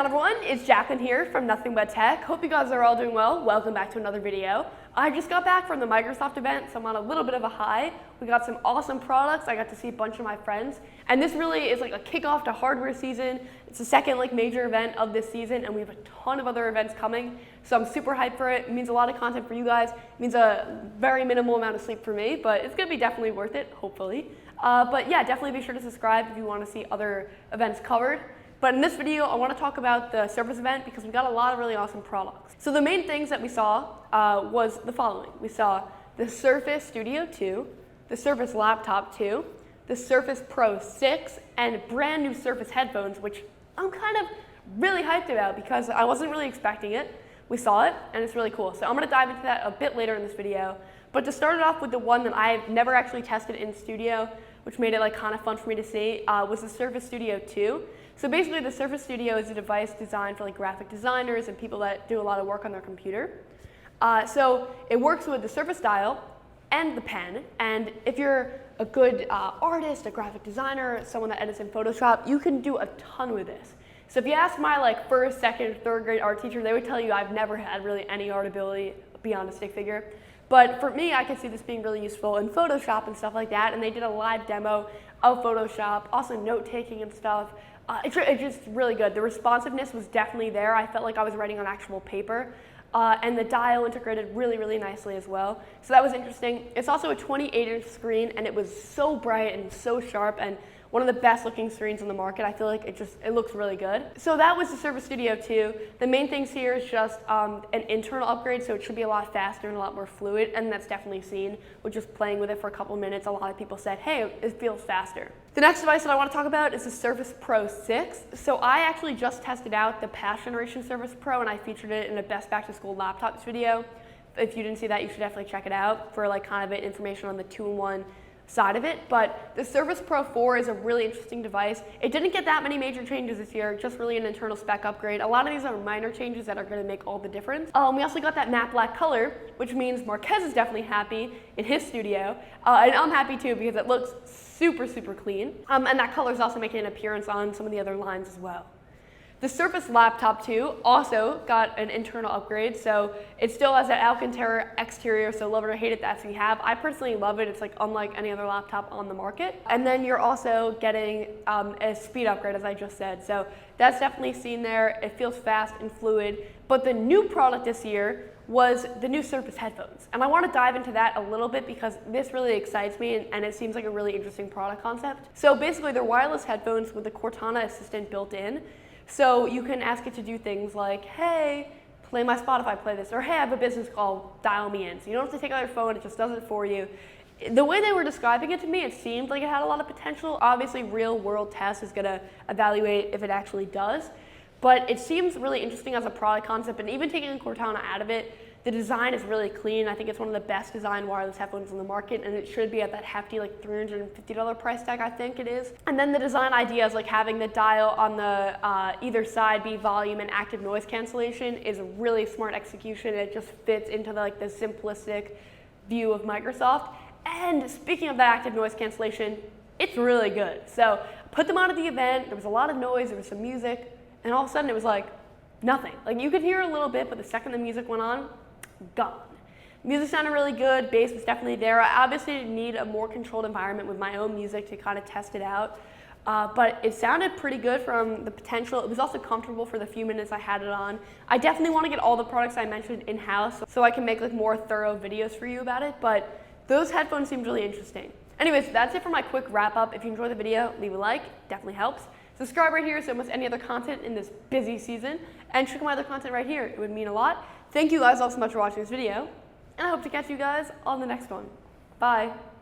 on, everyone? It's Jacqueline here from Nothing But Tech. Hope you guys are all doing well. Welcome back to another video. I just got back from the Microsoft event, so I'm on a little bit of a high. We got some awesome products. I got to see a bunch of my friends. And this really is like a kickoff to hardware season. It's the second major event of this season, and we have a ton of other events coming. So I'm super hyped for it. It means a lot of content for you guys. It means a very minimal amount of sleep for me, but it's gonna be definitely worth it, hopefully. But yeah, definitely be sure to subscribe if you want to see other events covered. But in this video, I want to talk about the Surface event because we got a lot of really awesome products. So the main things that we saw was the following. We saw the Surface Studio 2, the Surface Laptop 2, the Surface Pro 6, and brand new Surface headphones, which I'm kind of really hyped about because I wasn't really expecting it. We saw it, and it's really cool. So I'm going to dive into that a bit later in this video. But to start it off with the one that I've never actually tested in studio, which made it kind of fun for me to see, was the Surface Studio 2. So basically, the Surface Studio is a device designed for graphic designers and people that do a lot of work on their computer. So it works with the Surface Dial and the pen. And if you're a good artist, a graphic designer, someone that edits in Photoshop, you can do a ton with this. So if you ask my first, second, third grade art teacher, they would tell you I've never had really any art ability beyond a stick figure. But for me, I could see this being really useful in Photoshop and stuff like that. And they did a live demo of Photoshop, also note-taking and stuff. It's just really good. The responsiveness was definitely there. I felt like I was writing on actual paper. And the dial integrated really, really nicely as well. So that was interesting. It's also a 28-inch screen, and it was so bright and so sharp, and one of the best looking screens on the market. I feel like it looks really good. So that was the Surface Studio 2. The main things here is just an internal upgrade, so it should be a lot faster and a lot more fluid, and that's definitely seen with just playing with it for a couple minutes. A lot of people said, hey, it feels faster. The next device that I want to talk about is the Surface Pro 6. So I actually just tested out the past generation Surface Pro, and I featured it in a Best Back to School Laptops video. If you didn't see that, you should definitely check it out for kind of information on the 2-in-1 side of it. But the Surface Pro 4 is a really interesting device. It didn't get that many major changes this year, just really an internal spec upgrade. A lot of these are minor changes that are going to make all the difference. We also got that matte black color, which means Marquez is definitely happy in his studio. And I'm happy too because it looks super, super clean. And that color is also making an appearance on some of the other lines as well. The Surface Laptop 2 also got an internal upgrade, so it still has that Alcantara exterior, so love it or hate it, that's what you have. I personally love it. It's unlike any other laptop on the market. And then you're also getting a speed upgrade, as I just said. So that's definitely seen there. It feels fast and fluid. But the new product this year was the new Surface headphones. And I want to dive into that a little bit because this really excites me and it seems like a really interesting product concept. So basically, they're wireless headphones with the Cortana Assistant built in. So you can ask it to do things like, hey, play my Spotify playlist, or hey, I have a business call, dial me in. So you don't have to take out your phone, it just does it for you. The way they were describing it to me, it seemed like it had a lot of potential. Obviously, real world test is gonna evaluate if it actually does. But it seems really interesting as a product concept, and even taking Cortana out of it, the design is really clean. I think it's one of the best designed wireless headphones on the market, and it should be at that hefty $350 price tag, I think it is. And then the design idea is having the dial on the either side be volume and active noise cancellation is a really smart execution. It just fits into the simplistic view of Microsoft. And speaking of that active noise cancellation, it's really good. So put them on at the event. There was a lot of noise. There was some music. And all of a sudden, it was nothing. You could hear a little bit, but the second the music went on, gone. Music sounded really good. Bass was definitely there. I obviously need a more controlled environment with my own music to kind of test it out. But it sounded pretty good from the potential. It was also comfortable for the few minutes I had it on. I definitely want to get all the products I mentioned in-house so I can make more thorough videos for you about it. But those headphones seemed really interesting. Anyways, that's it for my quick wrap up. If you enjoyed the video, leave a like. Definitely helps. Subscribe right here so almost any other content in this busy season. And check out my other content right here. It would mean a lot. Thank you guys all so much for watching this video. And I hope to catch you guys on the next one. Bye.